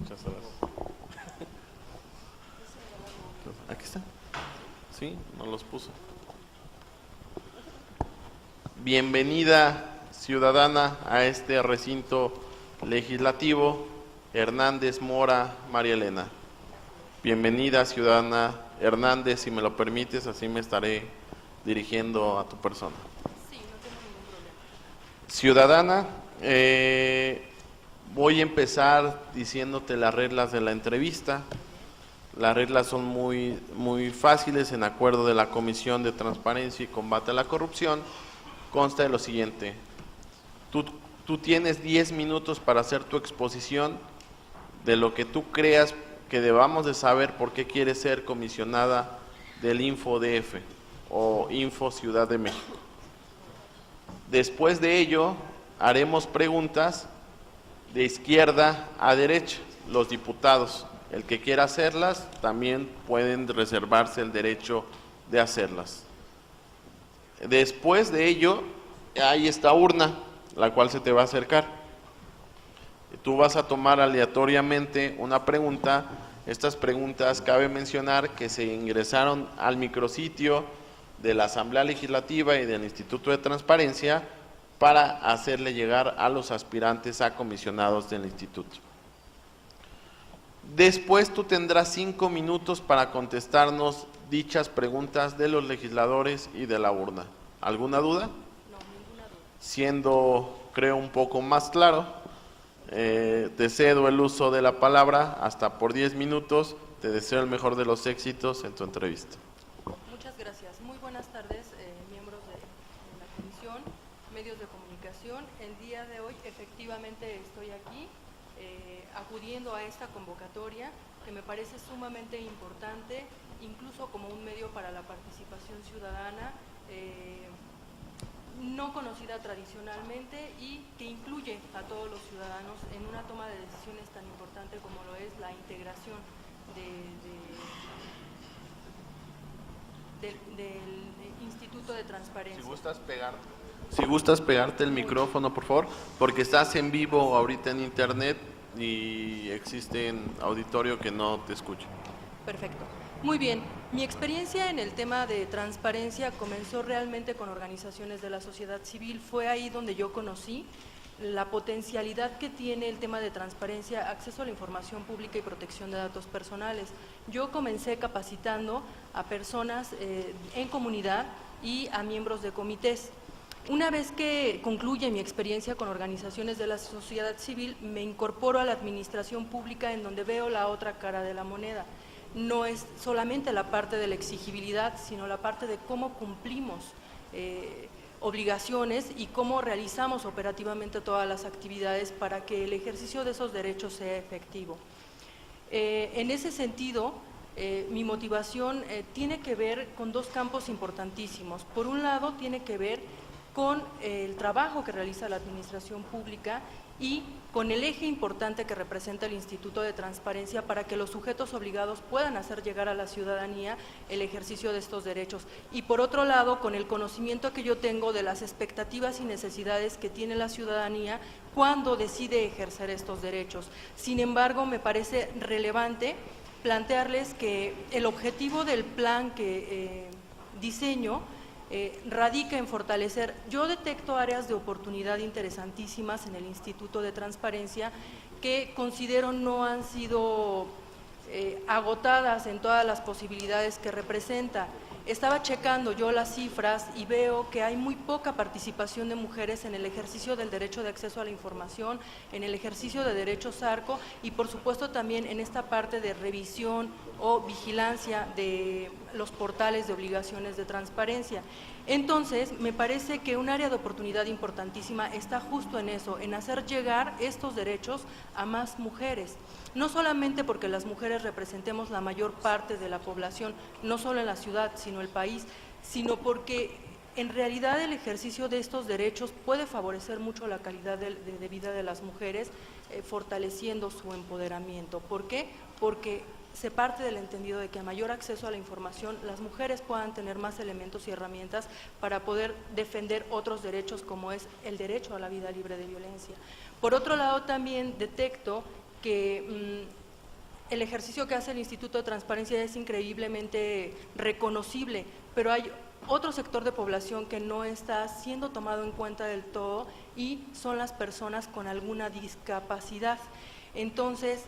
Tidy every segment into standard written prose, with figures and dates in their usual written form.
Muchas gracias. Aquí está. Sí, nos los puso. Bienvenida, ciudadana, a este recinto legislativo. Hernández Mora María Elena. Bienvenida, ciudadana Hernández, si me lo permites, así me estaré dirigiendo a tu persona. Sí, no tengo ningún problema. Ciudadana, voy a empezar diciéndote las reglas de la entrevista. Las reglas son muy fáciles. En acuerdo de la Comisión de Transparencia y Combate a la Corrupción, consta de lo siguiente. Tú tienes 10 minutos para hacer tu exposición de lo que tú creas que debamos de saber por qué quieres ser comisionada del InfoDF o Info Ciudad de México. Después de ello, haremos preguntas de izquierda a derecha. Los diputados, el que quiera hacerlas, también pueden reservarse el derecho de hacerlas. Después de ello, hay esta urna, la cual se te va a acercar. Tú vas a tomar aleatoriamente una pregunta. Estas preguntas cabe mencionar que se ingresaron al micrositio de la Asamblea Legislativa y del Instituto de Transparencia para hacerle llegar a los aspirantes a comisionados del instituto. Después tú tendrás 5 minutos para contestarnos dichas preguntas de los legisladores y de la urna. ¿Alguna duda? No, ninguna duda. Siendo, creo, un poco más claro, te cedo el uso de la palabra hasta por 10 minutos. Te deseo el mejor de los éxitos en tu entrevista. Muchas gracias. Muy buenas tardes, miembros de la comisión, medios de comunicación. El día de hoy efectivamente estoy aquí acudiendo a esta convocatoria que me parece sumamente importante, incluso como un medio para la participación ciudadana, no conocida tradicionalmente y que incluye a todos los ciudadanos en una toma de decisiones tan importante como lo es la integración del Instituto de Transparencia. Si gustas pegarte el micrófono, por favor, porque estás en vivo ahorita en internet y existe un auditorio que no te escucha. Perfecto. Muy bien. Mi experiencia en el tema de transparencia comenzó realmente con organizaciones de la sociedad civil. Fue ahí donde yo conocí la potencialidad que tiene el tema de transparencia, acceso a la información pública y protección de datos personales. Yo comencé capacitando a personas en comunidad y a miembros de comités. Una vez que concluye mi experiencia con organizaciones de la sociedad civil, me incorporo a la administración pública, en donde veo la otra cara de la moneda. No es solamente la parte de la exigibilidad, sino la parte de cómo cumplimos obligaciones y cómo realizamos operativamente todas las actividades para que el ejercicio de esos derechos sea efectivo. En ese sentido, mi motivación tiene que ver con dos campos importantísimos. Por un lado, tiene que ver con el trabajo que realiza la administración pública y con el eje importante que representa el Instituto de Transparencia para que los sujetos obligados puedan hacer llegar a la ciudadanía el ejercicio de estos derechos. Y por otro lado, con el conocimiento que yo tengo de las expectativas y necesidades que tiene la ciudadanía cuando decide ejercer estos derechos. Sin embargo, me parece relevante plantearles que el objetivo del plan que diseño radica en fortalecer. Yo detecto áreas de oportunidad interesantísimas en el Instituto de Transparencia que considero no han sido agotadas en todas las posibilidades que representa. Estaba checando yo las cifras y veo que hay muy poca participación de mujeres en el ejercicio del derecho de acceso a la información, en el ejercicio de derechos ARCO y por supuesto también en esta parte de revisión o vigilancia de los portales de obligaciones de transparencia. Entonces, me parece que un área de oportunidad importantísima está justo en eso, en hacer llegar estos derechos a más mujeres. No solamente porque las mujeres representemos la mayor parte de la población, no solo en la ciudad, sino el país, sino porque en realidad el ejercicio de estos derechos puede favorecer mucho la calidad de vida de las mujeres, fortaleciendo su empoderamiento. ¿Por qué? Porque se parte del entendido de que a mayor acceso a la información, las mujeres puedan tener más elementos y herramientas para poder defender otros derechos como es el derecho a la vida libre de violencia. Por otro lado, también detecto que el ejercicio que hace el Instituto de Transparencia es increíblemente reconocible, pero hay otro sector de población que no está siendo tomado en cuenta del todo y son las personas con alguna discapacidad. Entonces,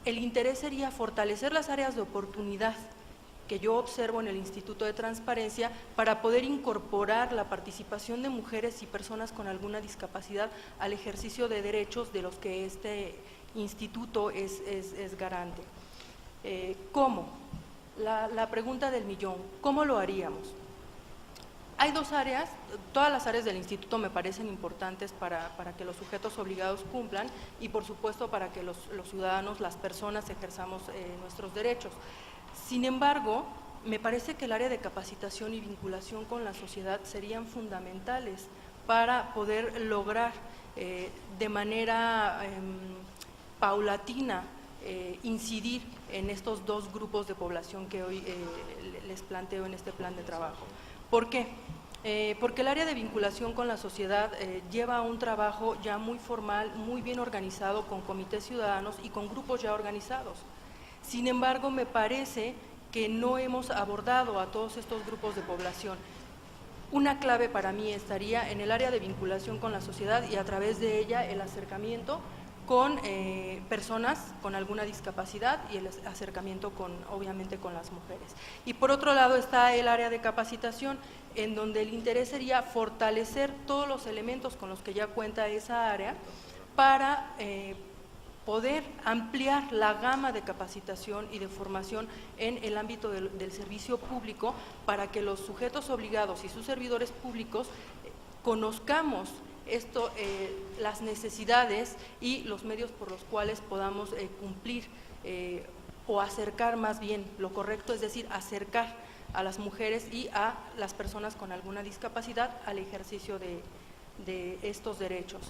el interés sería fortalecer las áreas de oportunidad que yo observo en el Instituto de Transparencia para poder incorporar la participación de mujeres y personas con alguna discapacidad al ejercicio de derechos de los que este instituto es garante. ¿Cómo? La pregunta del millón, ¿cómo lo haríamos? Hay dos áreas, todas las áreas del instituto me parecen importantes para que los sujetos obligados cumplan y por supuesto para que los ciudadanos, las personas ejerzamos nuestros derechos. Sin embargo, me parece que el área de capacitación y vinculación con la sociedad serían fundamentales para poder lograr de manera paulatina incidir en estos dos grupos de población que hoy les planteo en este plan de trabajo. ¿Por qué? Porque el área de vinculación con la sociedad lleva un trabajo ya muy formal, muy bien organizado, con comités ciudadanos y con grupos ya organizados. Sin embargo, me parece que no hemos abordado a todos estos grupos de población. Una clave para mí estaría en el área de vinculación con la sociedad y a través de ella el acercamiento con personas con alguna discapacidad y el acercamiento obviamente con las mujeres. Y por otro lado está el área de capacitación, en donde el interés sería fortalecer todos los elementos con los que ya cuenta esa área para poder ampliar la gama de capacitación y de formación en el ámbito del servicio público para que los sujetos obligados y sus servidores públicos conozcamos las necesidades y los medios por los cuales podamos cumplir o acercar más bien lo correcto, es decir, acercar a las mujeres y a las personas con alguna discapacidad al ejercicio de estos derechos.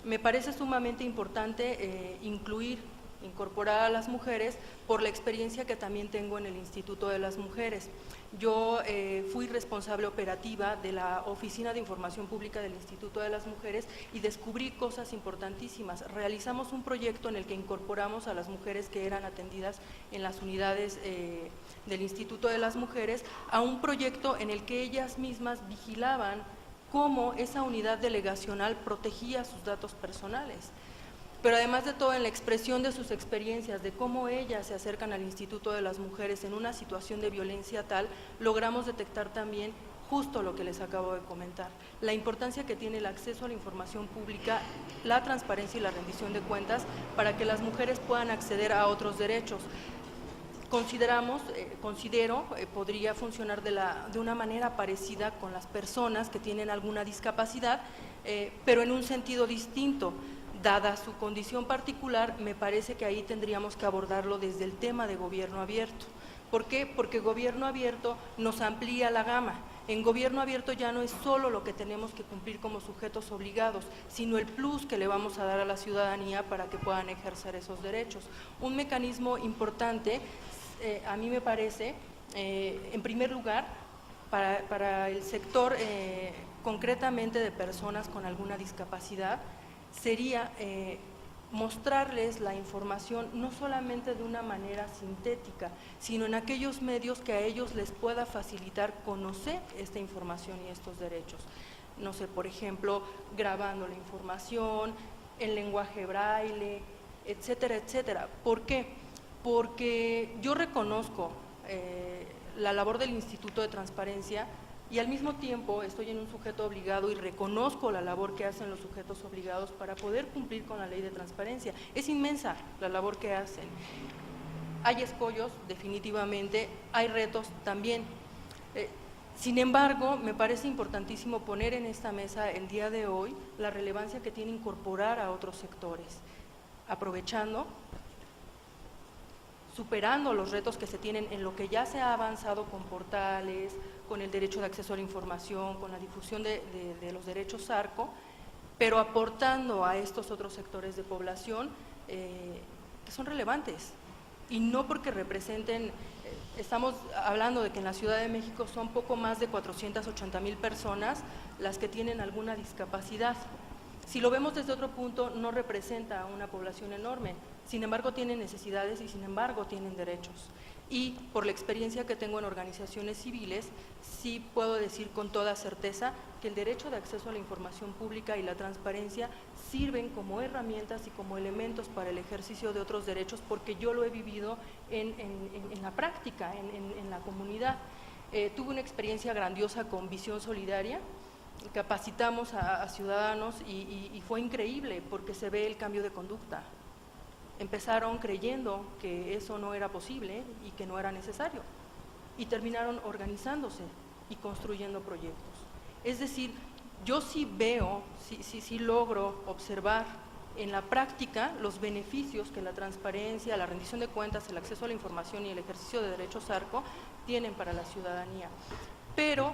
Me parece sumamente importante incorporar a las mujeres por la experiencia que también tengo en el Instituto de las Mujeres. Yo fui responsable operativa de la Oficina de Información Pública del Instituto de las Mujeres y descubrí cosas importantísimas. Realizamos un proyecto en el que incorporamos a las mujeres que eran atendidas en las unidades del Instituto de las Mujeres a un proyecto en el que ellas mismas vigilaban cómo esa unidad delegacional protegía sus datos personales. Pero además de todo, en la expresión de sus experiencias, de cómo ellas se acercan al Instituto de las Mujeres en una situación de violencia tal, logramos detectar también justo lo que les acabo de comentar, la importancia que tiene el acceso a la información pública, la transparencia y la rendición de cuentas para que las mujeres puedan acceder a otros derechos. Considero podría funcionar de una manera parecida con las personas que tienen alguna discapacidad, pero en un sentido distinto. Dada su condición particular, me parece que ahí tendríamos que abordarlo desde el tema de gobierno abierto. ¿Por qué? Porque gobierno abierto nos amplía la gama. En gobierno abierto ya no es solo lo que tenemos que cumplir como sujetos obligados, sino el plus que le vamos a dar a la ciudadanía para que puedan ejercer esos derechos. Un mecanismo importante, a mí me parece, en primer lugar, para el sector concretamente de personas con alguna discapacidad, sería mostrarles la información no solamente de una manera sintética, sino en aquellos medios que a ellos les pueda facilitar conocer esta información y estos derechos. No sé, por ejemplo, grabando la información, en lenguaje braille, etcétera, etcétera. ¿Por qué? Porque yo reconozco la labor del Instituto de Transparencia y al mismo tiempo estoy en un sujeto obligado y reconozco la labor que hacen los sujetos obligados para poder cumplir con la ley de transparencia. Es inmensa la labor que hacen. Hay escollos, definitivamente, hay retos también. Sin embargo, me parece importantísimo poner en esta mesa el día de hoy la relevancia que tiene incorporar a otros sectores, aprovechando, superando los retos que se tienen en lo que ya se ha avanzado con portales, con el derecho de acceso a la información, con la difusión de los derechos ARCO, pero aportando a estos otros sectores de población que son relevantes. Y no porque representen, estamos hablando de que en la Ciudad de México son poco más de 480,000 personas las que tienen alguna discapacidad. Si lo vemos desde otro punto, no representa a una población enorme, sin embargo tienen necesidades y sin embargo tienen derechos. Y por la experiencia que tengo en organizaciones civiles, sí puedo decir con toda certeza que el derecho de acceso a la información pública y la transparencia sirven como herramientas y como elementos para el ejercicio de otros derechos, porque yo lo he vivido en la práctica, en la comunidad. Tuve una experiencia grandiosa con Visión Solidaria, capacitamos a ciudadanos y fue increíble porque se ve el cambio de conducta. Empezaron creyendo que eso no era posible y que no era necesario, y terminaron organizándose y construyendo proyectos. Es decir, yo sí veo, sí logro observar en la práctica los beneficios que la transparencia, la rendición de cuentas, el acceso a la información y el ejercicio de derechos ARCO tienen para la ciudadanía. Pero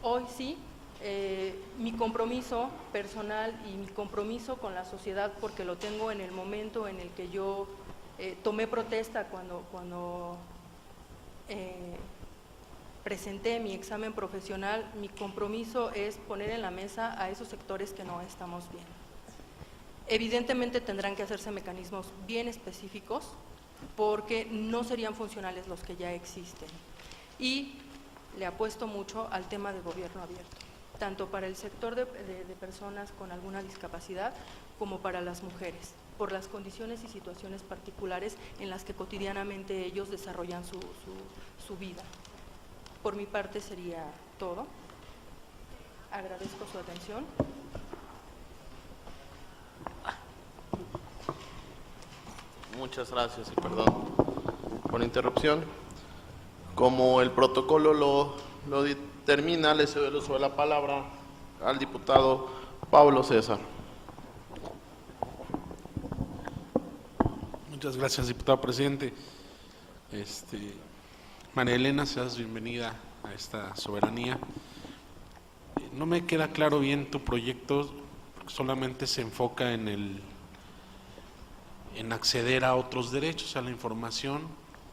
hoy sí, mi compromiso personal y mi compromiso con la sociedad, porque lo tengo en el momento en el que yo tomé protesta cuando presenté mi examen profesional, mi compromiso es poner en la mesa a esos sectores que no estamos bien. Evidentemente tendrán que hacerse mecanismos bien específicos porque no serían funcionales los que ya existen. Y le apuesto mucho al tema de gobierno abierto, tanto para el sector de personas con alguna discapacidad como para las mujeres, por las condiciones y situaciones particulares en las que cotidianamente ellos desarrollan su vida. Por mi parte sería todo. Agradezco su atención. Muchas gracias y perdón por la interrupción. Como el protocolo lo determina, le cedo el uso de la palabra al diputado Pablo César. Muchas gracias, diputado presidente. María Elena, seas bienvenida a esta soberanía. No me queda claro bien tu proyecto, solamente se enfoca en acceder a otros derechos, a la información,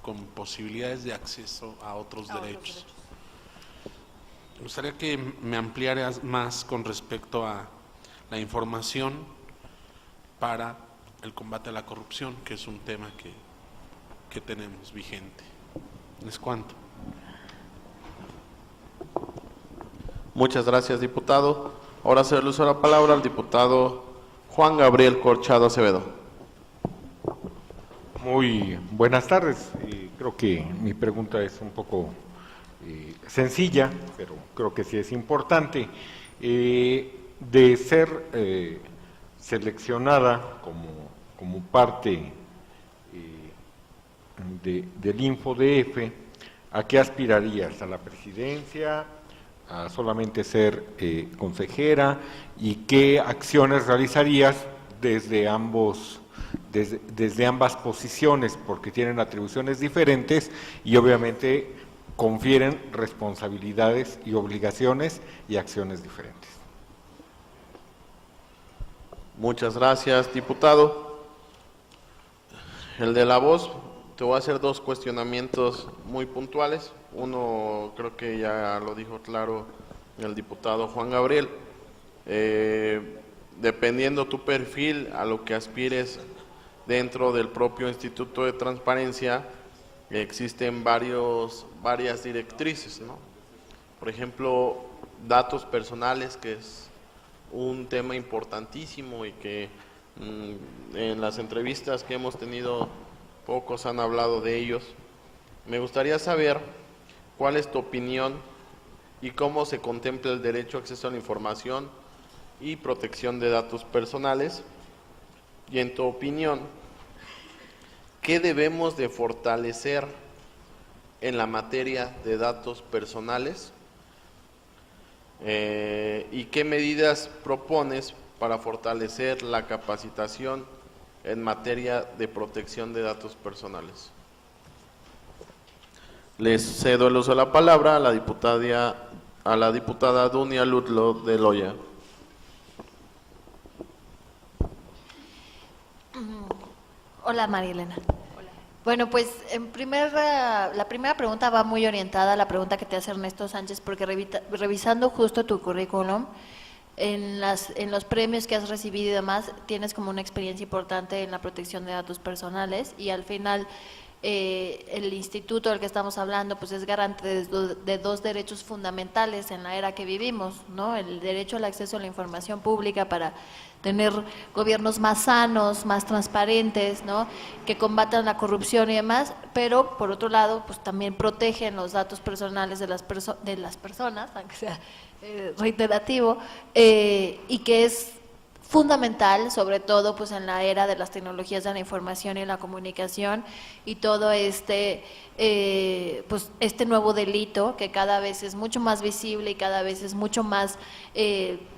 con posibilidades de acceso a otros derechos. Me gustaría que me ampliaras más con respecto a la información para el combate a la corrupción, que es un tema que tenemos vigente. ¿Es cuánto? Muchas gracias, diputado. Ahora se le usa la palabra al diputado Juan Gabriel Corchado Acevedo. Muy buenas tardes. Creo que mi pregunta es un poco sencilla, pero creo que sí es importante. De ser seleccionada como parte del InfoDF, ¿a qué aspirarías? ¿A la presidencia? ¿A solamente ser consejera? ¿Y qué acciones realizarías desde ambas posiciones? Porque tienen atribuciones diferentes y obviamente confieren responsabilidades y obligaciones y acciones diferentes. Muchas gracias, diputado. El de la voz, te voy a hacer dos cuestionamientos muy puntuales. Uno, creo que ya lo dijo claro el diputado Juan Gabriel. Dependiendo tu perfil, a lo que aspires dentro del propio Instituto de Transparencia, existen varias directrices, ¿no? Por ejemplo, datos personales, que es un tema importantísimo y que en las entrevistas que hemos tenido pocos han hablado de ellos. Me gustaría saber cuál es tu opinión y cómo se contempla el derecho a acceso a la información y protección de datos personales. Y en tu opinión, ¿qué debemos de fortalecer en la materia de datos personales? ¿Y qué medidas propones para fortalecer la capacitación en materia de protección de datos personales? Les cedo el uso de la palabra a la diputada Dunia Lutlo de Loya. Hola, María Elena. Bueno, pues la primera pregunta va muy orientada a la pregunta que te hace Ernesto Sánchez, porque revisando justo tu currículum, en los premios que has recibido y demás, tienes como una experiencia importante en la protección de datos personales y al final el instituto del que estamos hablando pues es garante de dos derechos fundamentales en la era que vivimos, ¿no? El derecho al acceso a la información pública para tener gobiernos más sanos, más transparentes, ¿no? Que combatan la corrupción y demás, pero por otro lado pues también protegen los datos personales de las personas, aunque sea reiterativo, y que es fundamental, sobre todo pues en la era de las tecnologías de la información y la comunicación y todo pues este nuevo delito que cada vez es mucho más visible y cada vez es mucho más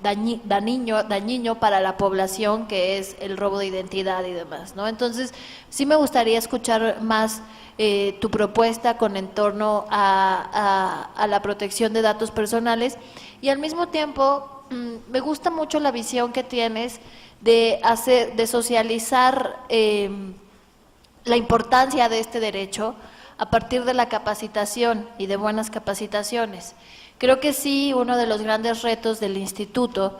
dañino para la población, que es el robo de identidad y demás, ¿no? Entonces, sí me gustaría escuchar más tu propuesta con en torno a la protección de datos personales y al mismo tiempo me gusta mucho la visión que tienes de socializar la importancia de este derecho a partir de la capacitación y de buenas capacitaciones. Creo que sí, uno de los grandes retos del instituto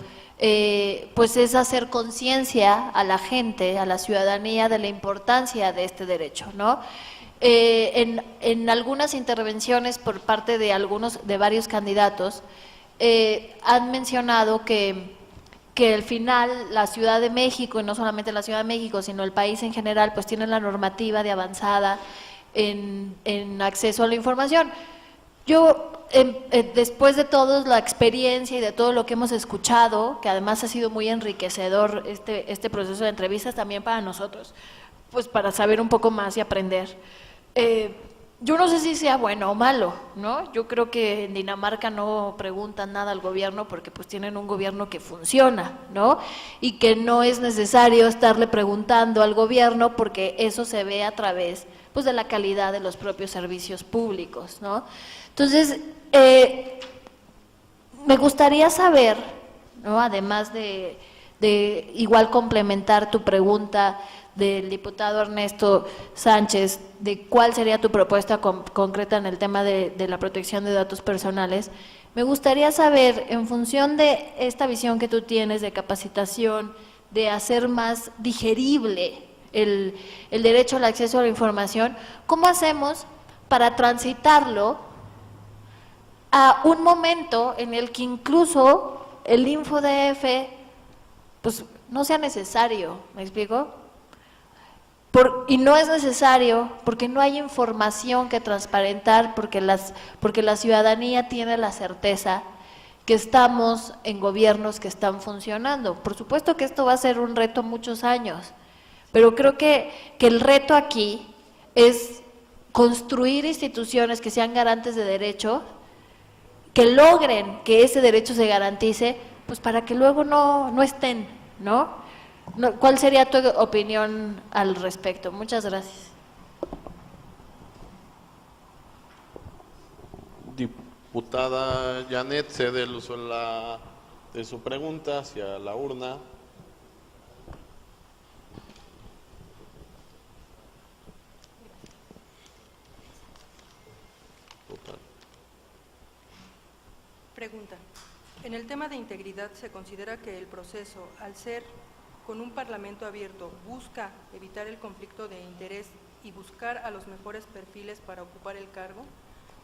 pues es hacer conciencia a la gente, a la ciudadanía, de la importancia de este derecho, ¿no? En algunas intervenciones por parte de varios candidatos, han mencionado que al final la Ciudad de México, y no solamente la Ciudad de México, sino el país en general, pues tiene la normativa de avanzada en acceso a la información. Yo, después de toda la experiencia y de todo lo que hemos escuchado, que además ha sido muy enriquecedor este proceso de entrevistas también para nosotros, pues para saber un poco más y aprender. Yo no sé si sea bueno o malo, ¿no? Yo creo que en Dinamarca no preguntan nada al gobierno porque pues tienen un gobierno que funciona, ¿no? Y que no es necesario estarle preguntando al gobierno porque eso se ve a través pues de la calidad de los propios servicios públicos, ¿no? Entonces, me gustaría saber, ¿no? Además de igual complementar tu pregunta del diputado Ernesto Sánchez, de cuál sería tu propuesta concreta en el tema de la protección de datos personales, me gustaría saber, en función de esta visión que tú tienes de capacitación, de hacer más digerible el derecho al acceso a la información, ¿cómo hacemos para transitarlo a un momento en el que incluso el InfoDF pues no sea necesario? ¿Me explico? Y no es necesario porque no hay información que transparentar, porque la ciudadanía tiene la certeza que estamos en gobiernos que están funcionando. Por supuesto que esto va a ser un reto muchos años, pero creo que el reto aquí es construir instituciones que sean garantes de derecho, que logren que ese derecho se garantice, pues para que luego no estén, ¿no? ¿Cuál sería tu opinión al respecto? Muchas gracias. Diputada Janet, cede el uso de su pregunta hacia la urna. Pregunta. En el tema de integridad, ¿se considera que el proceso, al ser con un parlamento abierto, busca evitar el conflicto de interés y buscar a los mejores perfiles para ocupar el cargo?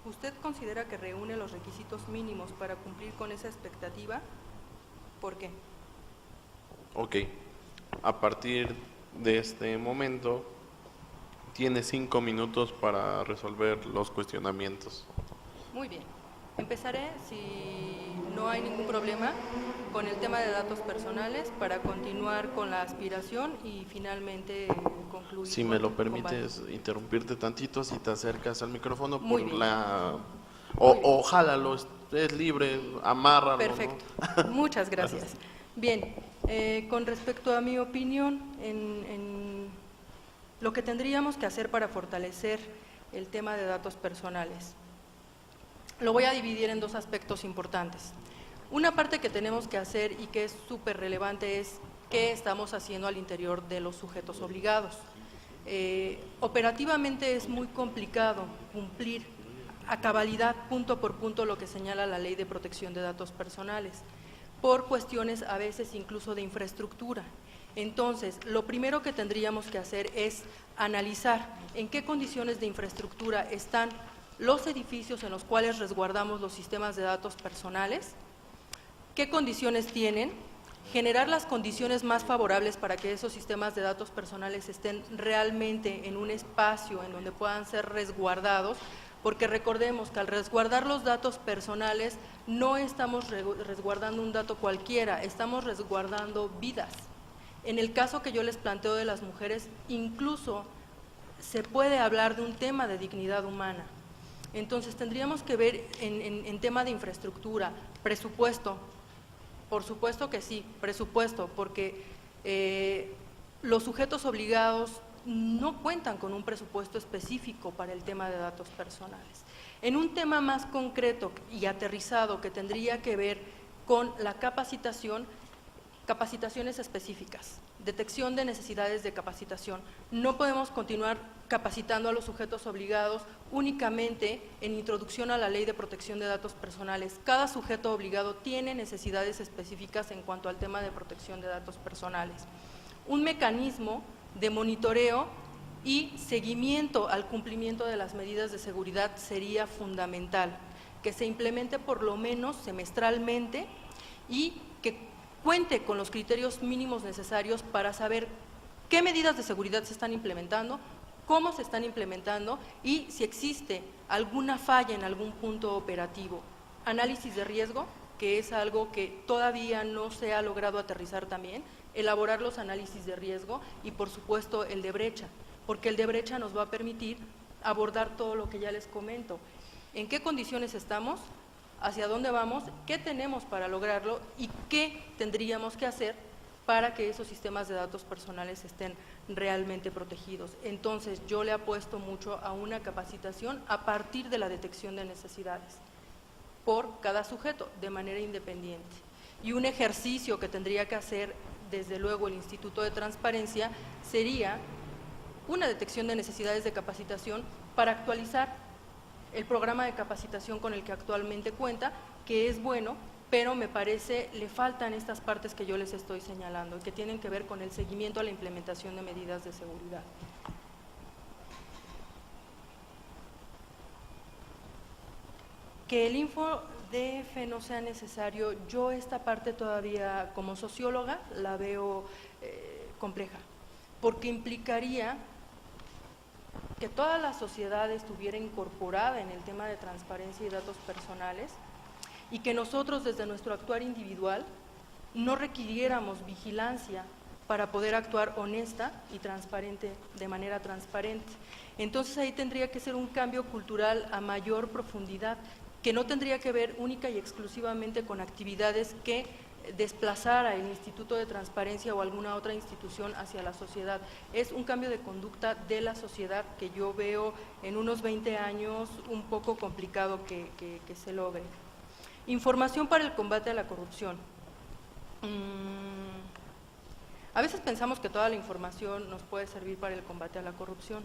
¿Usted considera que reúne los requisitos mínimos para cumplir con esa expectativa? ¿Por qué? Ok. A partir de este momento, tiene 5 minutos para resolver los cuestionamientos. Muy bien. Empezaré, si no hay ningún problema, con el tema de datos personales para continuar con la aspiración y finalmente concluir. Si me lo permites interrumpirte tantito, si te acercas al micrófono, Muy por bien. o jálalo, es libre, amárralo. Perfecto, ¿no? muchas gracias. Bien, con respecto a mi opinión, en lo que tendríamos que hacer para fortalecer el tema de datos personales, lo voy a dividir en dos aspectos importantes. Una parte que tenemos que hacer y que es súper relevante es qué estamos haciendo al interior de los sujetos obligados. Operativamente es muy complicado cumplir a cabalidad, punto por punto, lo que señala la Ley de Protección de Datos Personales. por cuestiones a veces incluso de infraestructura. Entonces, lo primero que tendríamos que hacer es analizar en qué condiciones de infraestructura están los edificios en los cuales resguardamos los sistemas de datos personales, qué condiciones tienen, generar las condiciones más favorables para que esos sistemas de datos personales estén realmente en un espacio en donde puedan ser resguardados, porque recordemos que al resguardar los datos personales no estamos resguardando un dato cualquiera, estamos resguardando vidas. En el caso que yo les planteo de las mujeres, incluso se puede hablar de un tema de dignidad humana. Entonces tendríamos que ver en tema de infraestructura, presupuesto. Por supuesto que sí, presupuesto, porque los sujetos obligados no cuentan con un presupuesto específico para el tema de datos personales. En un tema más concreto y aterrizado que tendría que ver con la capacitación, capacitaciones específicas, detección de necesidades de capacitación. No podemos continuar capacitando a los sujetos obligados únicamente en introducción a la Ley de Protección de Datos Personales. Cada sujeto obligado tiene necesidades específicas en cuanto al tema de protección de datos personales. Un mecanismo de monitoreo y seguimiento al cumplimiento de las medidas de seguridad sería fundamental, que se implemente por lo menos semestralmente y que cuente con los criterios mínimos necesarios para saber qué medidas de seguridad se están implementando, cómo se están implementando y si existe alguna falla en algún punto operativo. Análisis de riesgo, que es algo que todavía no se ha logrado aterrizar también, elaborar los análisis de riesgo y por supuesto el de brecha, porque el de brecha nos va a permitir abordar todo lo que ya les comento. ¿En qué condiciones estamos? ¿Hacia dónde vamos? ¿Qué tenemos para lograrlo? ¿Y qué tendríamos que hacer para que esos sistemas de datos personales estén realmente protegidos? Entonces, yo le apuesto mucho a una capacitación a partir de la detección de necesidades por cada sujeto, de manera independiente. Y un ejercicio que tendría que hacer, desde luego, el Instituto de Transparencia, sería una detección de necesidades de capacitación para actualizar el programa de capacitación con el que actualmente cuenta, que es bueno, pero me parece le faltan estas partes que yo les estoy señalando y que tienen que ver con el seguimiento a la implementación de medidas de seguridad. Que el InfoDF no sea necesario, yo esta parte todavía como socióloga la veo compleja, porque implicaría que toda la sociedad estuviera incorporada en el tema de transparencia y datos personales y que nosotros desde nuestro actuar individual no requiriéramos vigilancia para poder actuar honesta y transparente, de manera transparente. Entonces ahí tendría que ser un cambio cultural a mayor profundidad, que no tendría que ver única y exclusivamente con actividades que desplazara el Instituto de Transparencia o alguna otra institución hacia la sociedad. Es un cambio de conducta de la sociedad que yo veo en unos 20 años un poco complicado que se logre. Información para el combate a la corrupción. A veces pensamos que toda la información nos puede servir para el combate a la corrupción.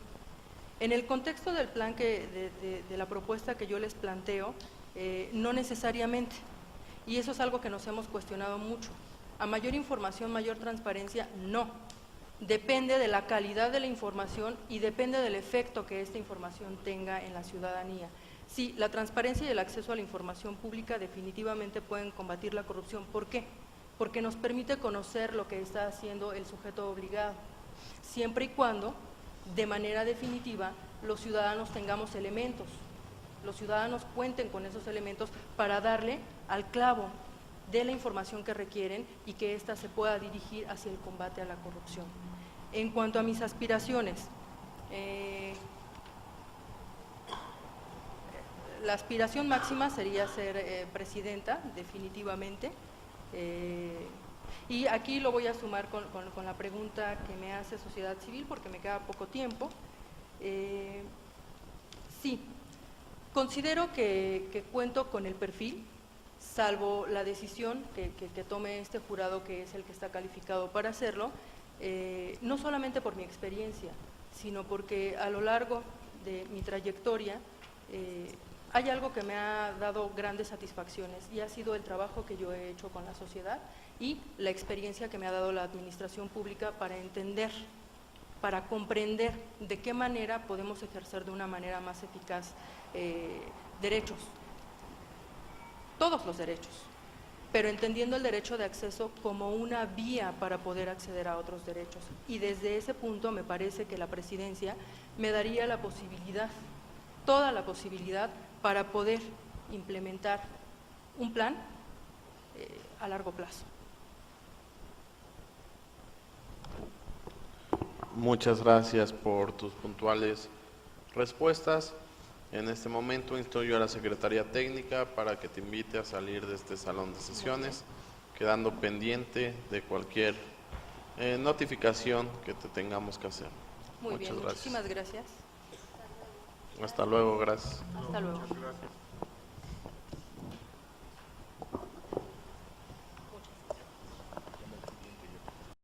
En el contexto del plan de la propuesta que yo les planteo, no necesariamente. Y eso es algo que nos hemos cuestionado mucho. A mayor información, mayor transparencia, no. Depende de la calidad de la información y depende del efecto que esta información tenga en la ciudadanía. Sí, la transparencia y el acceso a la información pública definitivamente pueden combatir la corrupción. ¿Por qué? Porque nos permite conocer lo que está haciendo el sujeto obligado, siempre y cuando, de manera definitiva, los ciudadanos tengamos elementos. Los ciudadanos cuenten con esos elementos para darle al clavo de la información que requieren y que ésta se pueda dirigir hacia el combate a la corrupción. En cuanto a mis aspiraciones, la aspiración máxima sería ser presidenta, definitivamente, y aquí lo voy a sumar con la pregunta que me hace Sociedad Civil, porque me queda poco tiempo. Sí. Considero que cuento con el perfil, salvo la decisión que tome este jurado, que es el que está calificado para hacerlo, no solamente por mi experiencia, sino porque a lo largo de mi trayectoria hay algo que me ha dado grandes satisfacciones y ha sido el trabajo que yo he hecho con la sociedad y la experiencia que me ha dado la administración pública para entender, para comprender de qué manera podemos ejercer de una manera más eficaz derechos, todos los derechos, pero entendiendo el derecho de acceso como una vía para poder acceder a otros derechos. Y desde ese punto me parece que la presidencia me daría la posibilidad, toda la posibilidad, para poder implementar un plan a largo plazo. Muchas gracias por tus puntuales respuestas. En este momento instruyo a la Secretaría Técnica para que te invite a salir de este salón de sesiones, quedando pendiente de cualquier notificación que te tengamos que hacer. Muy Muchas bien, gracias. muchísimas gracias. Hasta luego, gracias. Hasta luego. Muchas gracias.